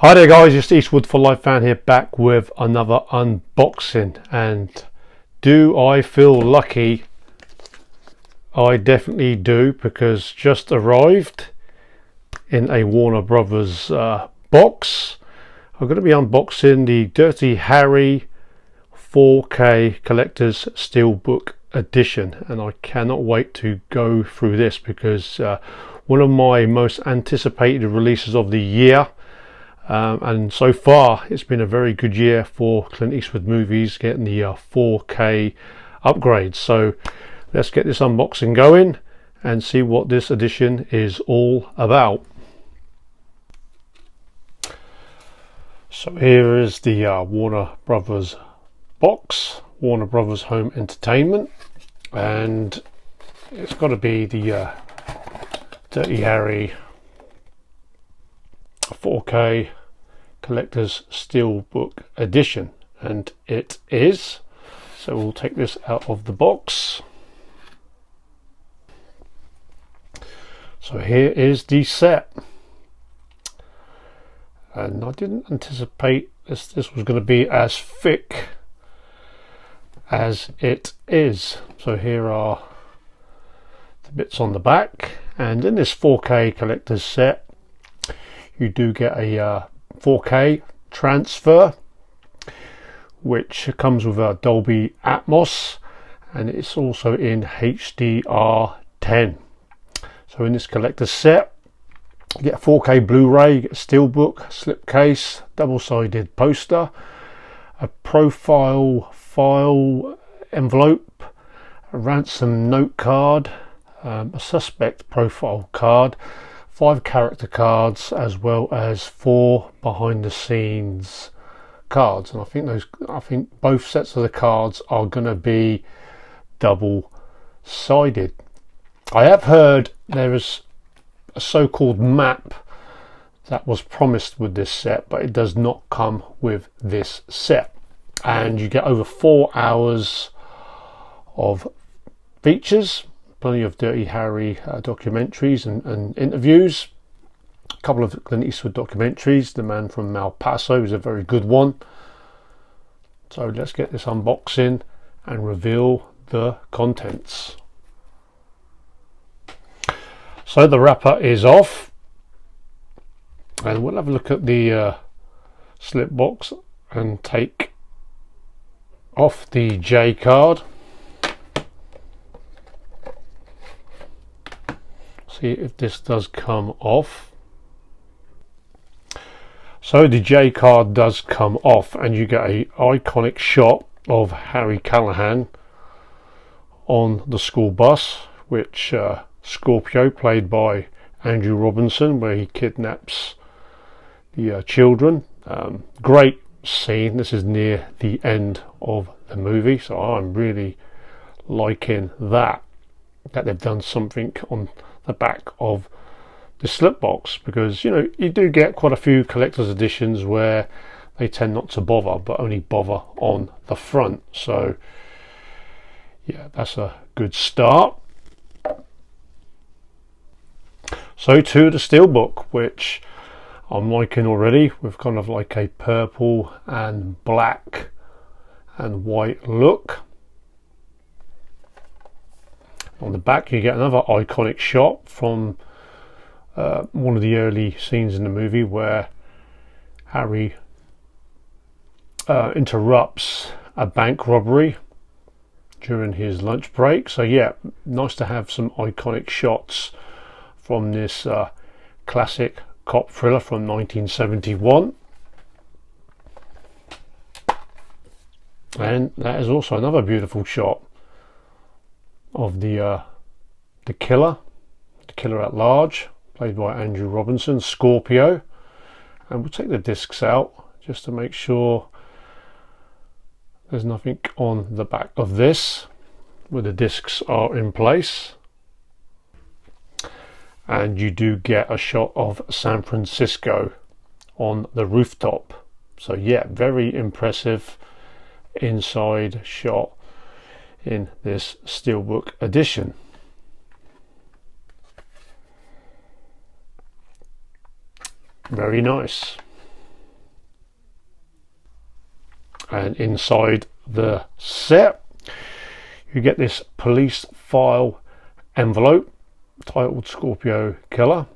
Hi there guys, it's Eastwood for Life fan here, back with another unboxing. And do I feel lucky? I definitely do, because just arrived in a Warner Brothers box. I'm going to be unboxing the Dirty Harry 4K Collectors Steelbook Edition, and I cannot wait to go through this because one of my most anticipated releases of the year. And so far it's been a very good year for Clint Eastwood movies, getting the 4K upgrades. So let's get this unboxing going and see what this edition is all about. So here is the Warner Brothers box, Warner Brothers Home Entertainment, and it's got to be the Dirty Harry 4K Collectors Steelbook Edition, and it is. So we'll take this out of the box. So here is the set, and I didn't anticipate this was going to be as thick as it is. So here are the bits on the back, and in this 4K collector's set you do get a 4K transfer, which comes with a Dolby Atmos, and it's also in HDR10. So in this collector's set you get a 4K Blu-ray, you get a steelbook, slipcase, double-sided poster, a profile file envelope, a ransom note card, a suspect profile card, 5 character cards, as well as 4 behind the scenes cards. And I think both sets of the cards are going to be double sided. I have heard there is a so-called map that was promised with this set, but it does not come with this set. And you get over 4 hours of features, plenty of Dirty Harry documentaries and interviews, a couple of Clint Eastwood documentaries. The Man from Malpaso is a very good one. So let's get this unboxing and reveal the contents. So the wrapper is off, and we'll have a look at the slip box and take off the J card. See if this does come off. So the J card does come off, and you get a iconic shot of Harry Callahan on the school bus, which Scorpio, played by Andrew Robinson, where he kidnaps the children. Great scene. This is near the end of the movie, so I'm really liking that they've done something on the back of the slip box, because you do get quite a few collector's editions where they tend not to bother, but only bother on the front. So yeah, that's a good start. So to the steelbook, which I'm liking already, with kind of like a purple and black and white look. On the back you get another iconic shot from one of the early scenes in the movie where Harry interrupts a bank robbery during his lunch break. So yeah, nice to have some iconic shots from this classic cop thriller from 1971. And that is also another beautiful shot of the killer at large, played by Andrew Robinson, Scorpio. And we'll take the discs out just to make sure there's nothing on the back of this, where the discs are in place. And you do get a shot of San Francisco on the rooftop. So yeah, very impressive inside shot in this steelbook edition. Very nice. And inside the set you get this police file envelope titled Scorpio Killer,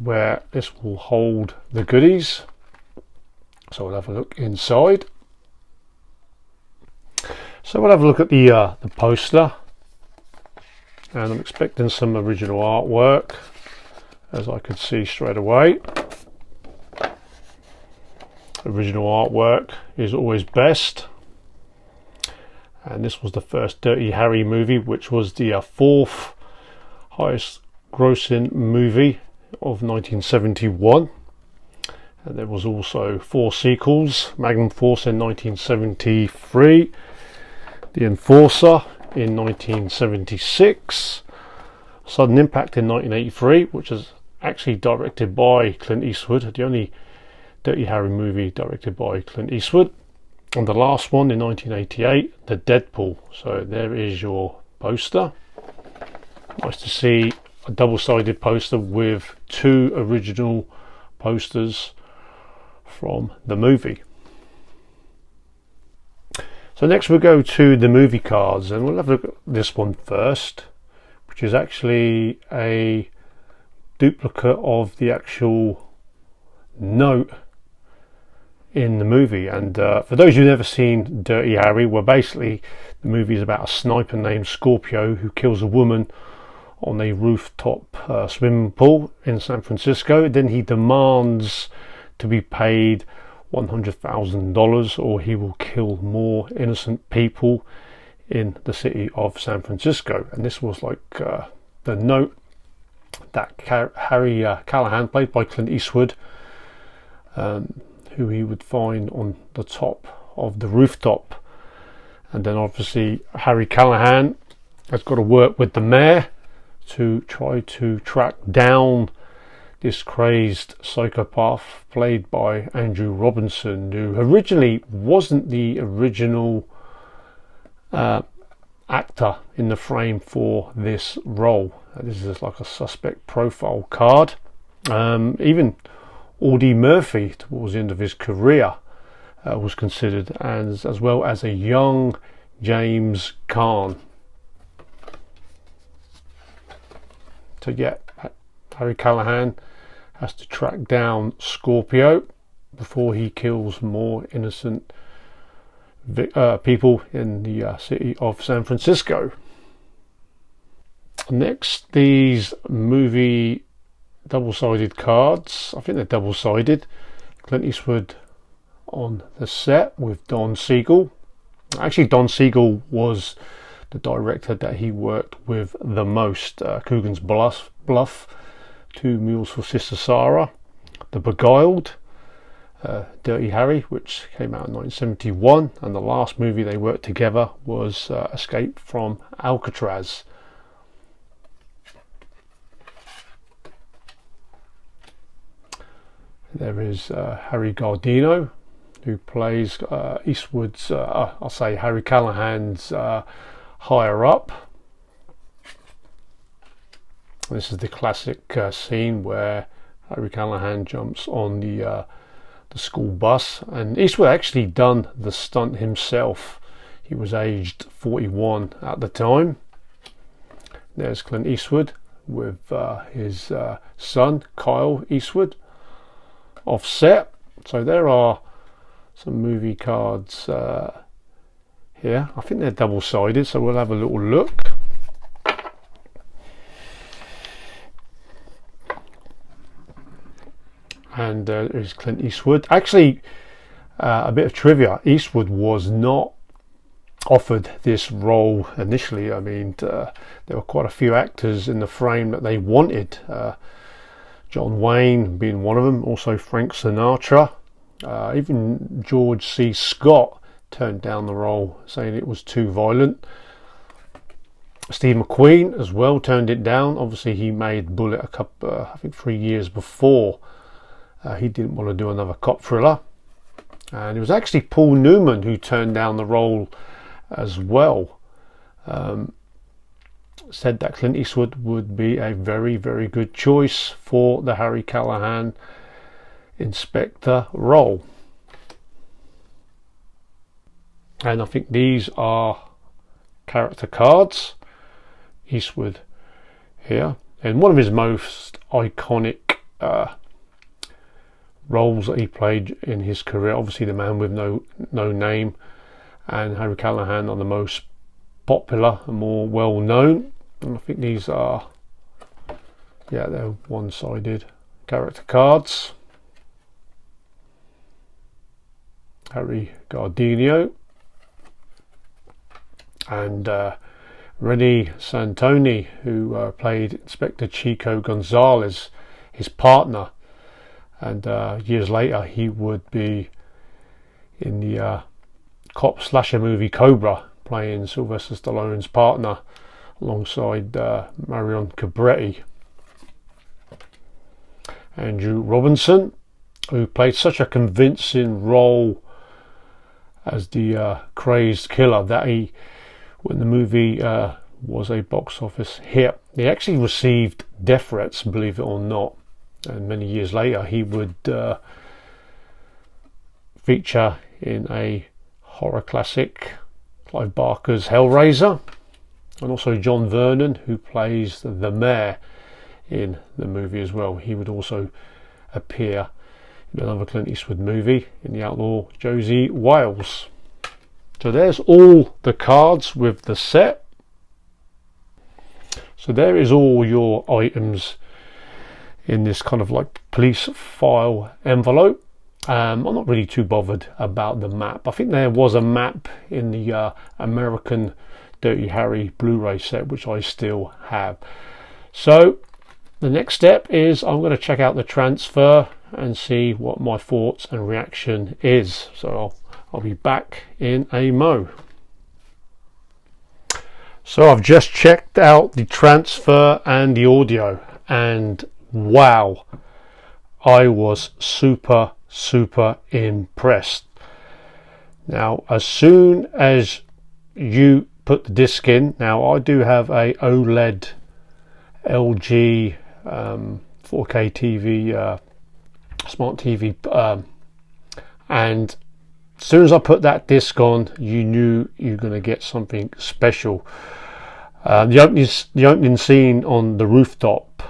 where this will hold the goodies. So we'll have a look inside. So we'll have a look at the poster, and I'm expecting some original artwork, as I could see straight away. Original artwork is always best, and this was the first Dirty Harry movie, which was the fourth highest grossing movie of 1971, and there was also 4 sequels: Magnum Force in 1973, The Enforcer in 1976, Sudden Impact in 1983, which is actually directed by Clint Eastwood, the only Dirty Harry movie directed by Clint Eastwood, and the last one in 1988, The Deadpool. So there is your poster. Nice to see a double-sided poster with 2 original posters from the movie. So next we'll go to the movie cards, and we'll have a look at this one first, which is actually a duplicate of the actual note in the movie. And for those who've never seen Dirty Harry, well, basically the movie is about a sniper named Scorpio who kills a woman on a rooftop swimming pool in San Francisco. Then he demands to be paid $100,000 or he will kill more innocent people in the city of San Francisco. And this was like the note that Harry Callahan, played by Clint Eastwood, who he would find on the top of the rooftop. And then obviously Harry Callahan has got to work with the mayor to try to track down this crazed psychopath played by Andrew Robinson, who originally wasn't the original actor in the frame for this role. This is like a suspect profile card. Even Audie Murphy, towards the end of his career, was considered, as well as a young James Caan. So yeah, Harry Callahan has to track down Scorpio before he kills more innocent people in the city of San Francisco. Next, these movie double-sided cards. I think they're double-sided. Clint Eastwood on the set with Don Siegel. Actually, Don Siegel was the director that he worked with the most. Coogan's Bluff, 2 Mules for Sister Sarah, The Beguiled, Dirty Harry, which came out in 1971, and the last movie they worked together was Escape from Alcatraz. There is Harry Gardino, who plays Eastwood's, I'll say Harry Callahan's higher up. This is the classic scene where Harry Callahan jumps on the school bus, and Eastwood actually done the stunt himself. He was aged 41 at the time. There's Clint Eastwood with his son Kyle Eastwood offset. So there are some movie cards here. I think they're double-sided, so we'll have a little look. And there's Clint Eastwood. Actually, a bit of trivia: Eastwood was not offered this role initially. I mean, there were quite a few actors in the frame that they wanted. John Wayne being one of them, also Frank Sinatra. Even George C. Scott turned down the role, saying it was too violent. Steve McQueen as well turned it down. Obviously, he made Bullet a couple, I think 3 years before. He didn't want to do another cop thriller. And it was actually Paul Newman who turned down the role as well. Said that Clint Eastwood would be a very, very good choice for the Harry Callahan Inspector role. And I think these are character cards. Eastwood here, and one of his most iconic roles that he played in his career, obviously The Man with No Name and Harry Callahan are the most popular and more well known, and I think these are, yeah, they're one-sided character cards. Harry Gardino and Rennie Santoni, who played Inspector Chico Gonzalez, his partner, and years later he would be in the cop slasher movie Cobra, playing Sylvester Stallone's partner alongside Marion Cobretti. Andrew Robinson, who played such a convincing role as the crazed killer that he, when the movie was a box office hit, he actually received death threats, believe it or not, and many years later he would feature in a horror classic, Clive Barker's Hellraiser, and also John Vernon, who plays the mayor in the movie as well. He would also appear in another Clint Eastwood movie, in The Outlaw Josie Wales. So there's all the cards with the set. So there is all your items in this kind of like police file envelope. I'm not really too bothered about the map. I think there was a map in the American Dirty Harry Blu-ray set, which I still have. So the next step is I'm going to check out the transfer and see what my thoughts and reaction is. So I'll be back in a mo. So I've just checked out the transfer and the audio, and wow, I was super impressed. Now, as soon as you put the disc in, now I do have a OLED LG 4K TV, smart TV, and as soon as I put that disc on, you knew you're going to get something special. The opening scene on the rooftop,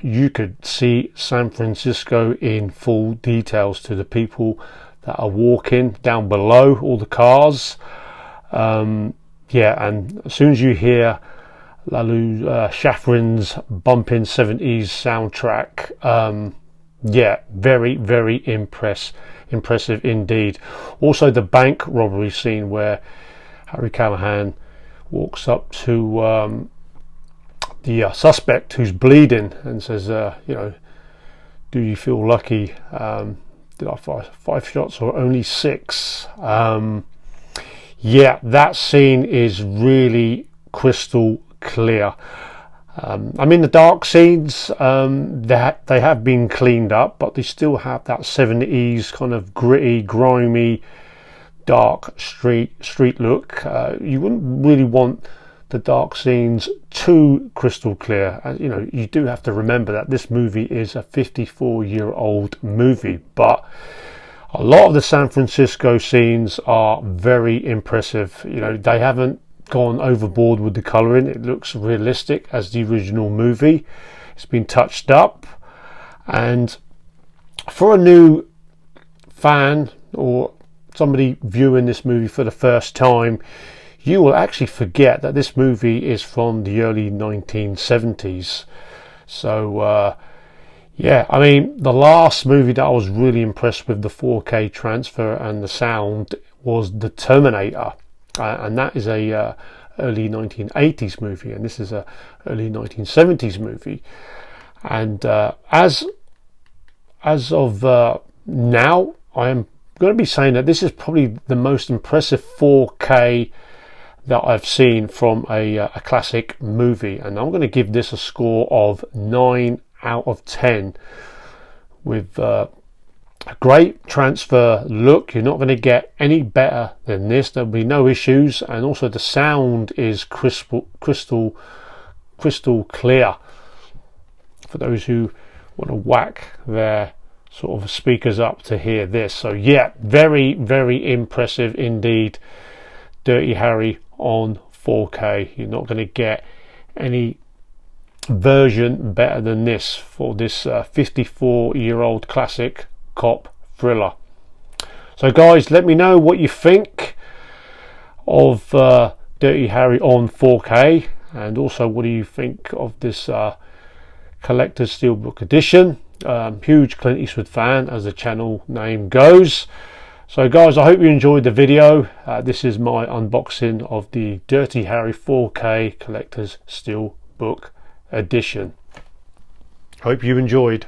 you could see San Francisco in full details to the people that are walking down below, all the cars. Yeah, and as soon as you hear Lalu Schafrin's bumping 70s soundtrack, yeah, very impressive indeed. Also the bank robbery scene where Harry Callahan walks up to the suspect who's bleeding and says, you know, do you feel lucky? Did I fire 5 shots or only 6? Yeah, that scene is really crystal clear. I mean, the dark scenes, they have been cleaned up, but they still have that 70s kind of gritty, grimy, dark street look. You wouldn't really want the dark scenes too crystal clear. You know, you do have to remember that this movie is a 54-year-old movie, but a lot of the San Francisco scenes are very impressive. You know, they haven't gone overboard with the colouring. It looks realistic as the original movie. It's been touched up, and for a new fan or somebody viewing this movie for the first time, you will actually forget that this movie is from the early 1970s. So yeah, I mean, the last movie that I was really impressed with the 4K transfer and the sound was The Terminator. And that is a early 1980s movie, and this is a early 1970s movie. And as of now, I am going to be saying that this is probably the most impressive 4K that I've seen from a classic movie, and I'm going to give this a score of 9 out of 10 with a great transfer look. You're not going to get any better than this. There'll be no issues, and also the sound is crystal clear for those who want to whack their sort of speakers up to hear this. So yeah, very, very impressive indeed. Dirty Harry on 4K. You're not going to get any version better than this for this 54-year-old classic cop thriller. So guys, let me know what you think of Dirty Harry on 4K, and also what do you think of this Collectors Steelbook Edition. Huge Clint Eastwood fan, as the channel name goes. So guys, I hope you enjoyed the video. This is my unboxing of the Dirty Harry 4K Collectors Steelbook Edition. Hope you enjoyed.